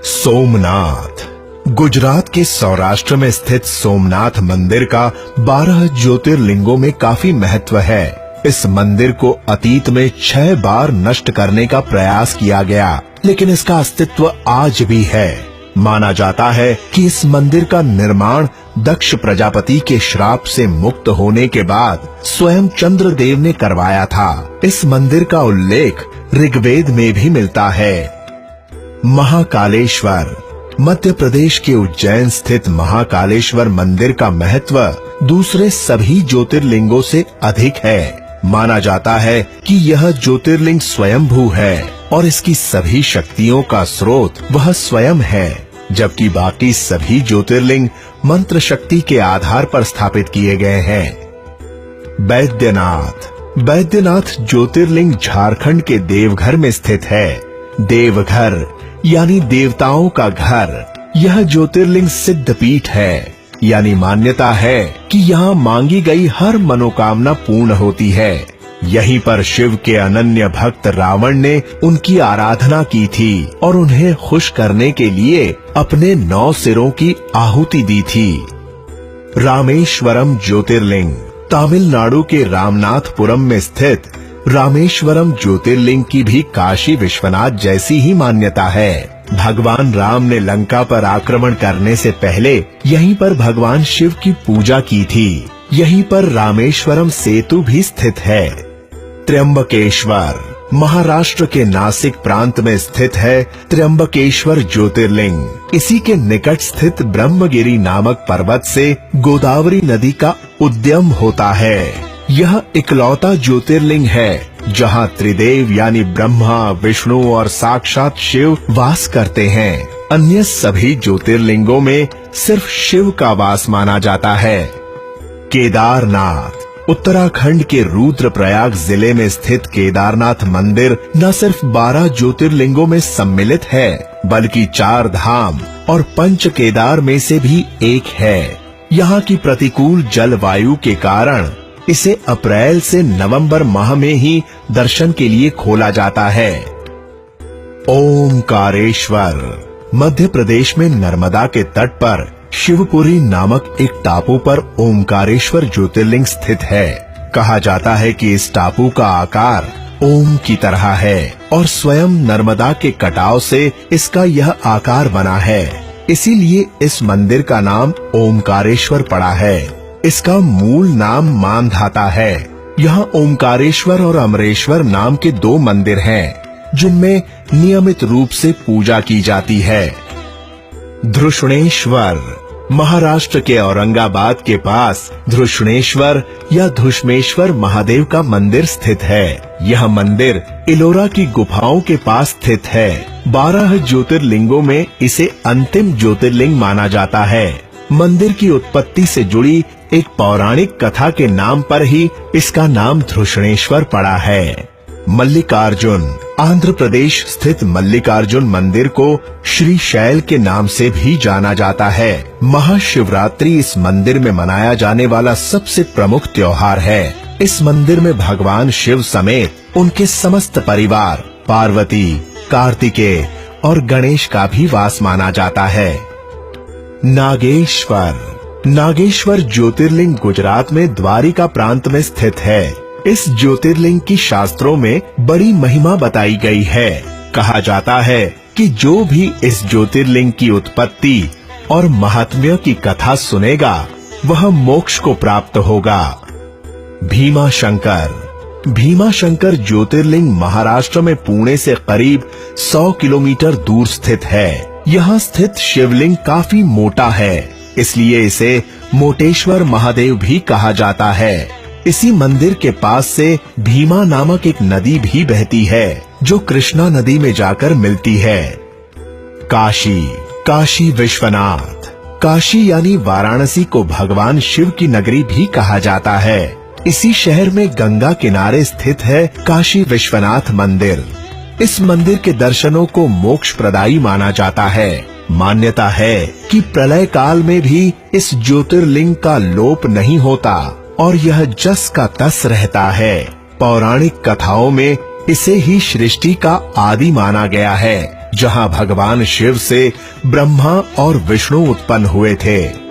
सोमनाथ। गुजरात के सौराष्ट्र में स्थित सोमनाथ मंदिर का 12 ज्योतिर्लिंगों में काफी महत्व है। इस मंदिर को अतीत में 6 बार नष्ट करने का प्रयास किया गया, लेकिन इसका अस्तित्व आज भी है। माना जाता है कि इस मंदिर का निर्माण दक्ष प्रजापति के श्राप से मुक्त होने के बाद स्वयं चंद्रदेव ने करवाया था। इस मंदिर का उल्लेख ऋग्वेद में भी मिलता है। महाकालेश्वर। मध्य प्रदेश के उज्जैन स्थित महाकालेश्वर मंदिर का महत्व दूसरे सभी ज्योतिर्लिंगों से अधिक है। माना जाता है कि यह ज्योतिर्लिंग स्वयंभू है और इसकी सभी शक्तियों का स्रोत वह स्वयं है, जबकि बाकी सभी ज्योतिर्लिंग मंत्र शक्ति के आधार पर स्थापित किए गए हैं। बैद्यनाथ। बैद्यनाथ ज्योतिर्लिंग झारखंड के देवघर में स्थित है। देवघर यानी देवताओं का घर। यह ज्योतिर्लिंग सिद्ध पीठ है, यानी मान्यता है कि यहाँ मांगी गई हर मनोकामना पूर्ण होती है। यहीं पर शिव के अनन्य भक्त रावण ने उनकी आराधना की थी और उन्हें खुश करने के लिए अपने 9 सिरों की आहुति दी थी। रामेश्वरम ज्योतिर्लिंग। तमिलनाडु के रामनाथपुरम में स्थित रामेश्वरम ज्योतिर्लिंग की भी काशी विश्वनाथ जैसी ही मान्यता है। भगवान राम ने लंका पर आक्रमण करने से पहले यहीं पर भगवान शिव की पूजा की थी। यहीं पर रामेश्वरम सेतु भी स्थित है। त्र्यंबकेश्वर। महाराष्ट्र के नासिक प्रांत में स्थित है त्र्यंबकेश्वर ज्योतिर्लिंग। इसी के निकट स्थित ब्रह्मगिरी नामक पर्वत से गोदावरी नदी का उद्गम होता है। यह इकलौता ज्योतिर्लिंग है जहाँ त्रिदेव यानी ब्रह्मा, विष्णु और साक्षात शिव वास करते हैं। अन्य सभी ज्योतिर्लिंगों में सिर्फ शिव का वास माना जाता है। केदारनाथ। उत्तराखंड के रुद्रप्रयाग जिले में स्थित केदारनाथ मंदिर न सिर्फ 12 ज्योतिर्लिंगों में सम्मिलित है, बल्कि 4 धाम और 5 केदार में से भी एक है। यहाँ की प्रतिकूल जलवायु के कारण इसे अप्रैल से नवंबर माह में ही दर्शन के लिए खोला जाता है। ओमकारेश्वर। मध्य प्रदेश में नर्मदा के तट पर शिवपुरी नामक एक टापू पर ओमकारेश्वर ज्योतिर्लिंग स्थित है। कहा जाता है कि इस टापू का आकार ओम की तरह है और स्वयं नर्मदा के कटाव से इसका यह आकार बना है। इसीलिए इस मंदिर का नाम ओमकारेश्वर पड़ा है। इसका मूल नाम मानधाता है। यहाँ ओमकारेश्वर और अमरेश्वर नाम के 2 मंदिर हैं, जिनमें नियमित रूप से पूजा की जाती है। धृष्णेश्वर। महाराष्ट्र के औरंगाबाद के पास धृष्णेश्वर या धुष्मेश्वर महादेव का मंदिर स्थित है। यह मंदिर इलोरा की गुफाओं के पास स्थित है। 12 ज्योतिर्लिंगों में इसे अंतिम ज्योतिर्लिंग माना जाता है। मंदिर की उत्पत्ति से जुड़ी एक पौराणिक कथा के नाम पर ही इसका नाम धृष्णेश्वर पड़ा है। मल्लिकार्जुन। आंध्र प्रदेश स्थित मल्लिकार्जुन मंदिर को श्री शैल के नाम से भी जाना जाता है। महाशिवरात्रि इस मंदिर में मनाया जाने वाला सबसे प्रमुख त्योहार है। इस मंदिर में भगवान शिव समेत उनके समस्त परिवार, पार्वती, कार्तिकेय और गणेश का भी वास माना जाता है। नागेश्वर। नागेश्वर ज्योतिर्लिंग गुजरात में द्वारिका प्रांत में स्थित है। इस ज्योतिर्लिंग की शास्त्रों में बड़ी महिमा बताई गई है। कहा जाता है कि जो भी इस ज्योतिर्लिंग की उत्पत्ति और महात्म्य की कथा सुनेगा वह मोक्ष को प्राप्त होगा। भीमाशंकर। भीमाशंकर ज्योतिर्लिंग महाराष्ट्र में पुणे से करीब 100 किलोमीटर दूर स्थित है। यहाँ स्थित शिवलिंग काफी मोटा है, इसलिए इसे मोटेश्वर महादेव भी कहा जाता है। इसी मंदिर के पास से भीमा नामक एक नदी भी बहती है, जो कृष्णा नदी में जाकर मिलती है। काशी। काशी विश्वनाथ। काशी यानी वाराणसी को भगवान शिव की नगरी भी कहा जाता है। इसी शहर में गंगा किनारे स्थित है काशी विश्वनाथ मंदिर। इस मंदिर के दर्शनों को मोक्ष प्रदायी माना जाता है। मान्यता है कि प्रलय काल में भी इस ज्योतिर्लिंग का लोप नहीं होता और यह जस का तस रहता है। पौराणिक कथाओं में इसे ही सृष्टि का आदि माना गया है। जहां भगवान शिव से ब्रह्मा और विष्णु उत्पन्न हुए थे।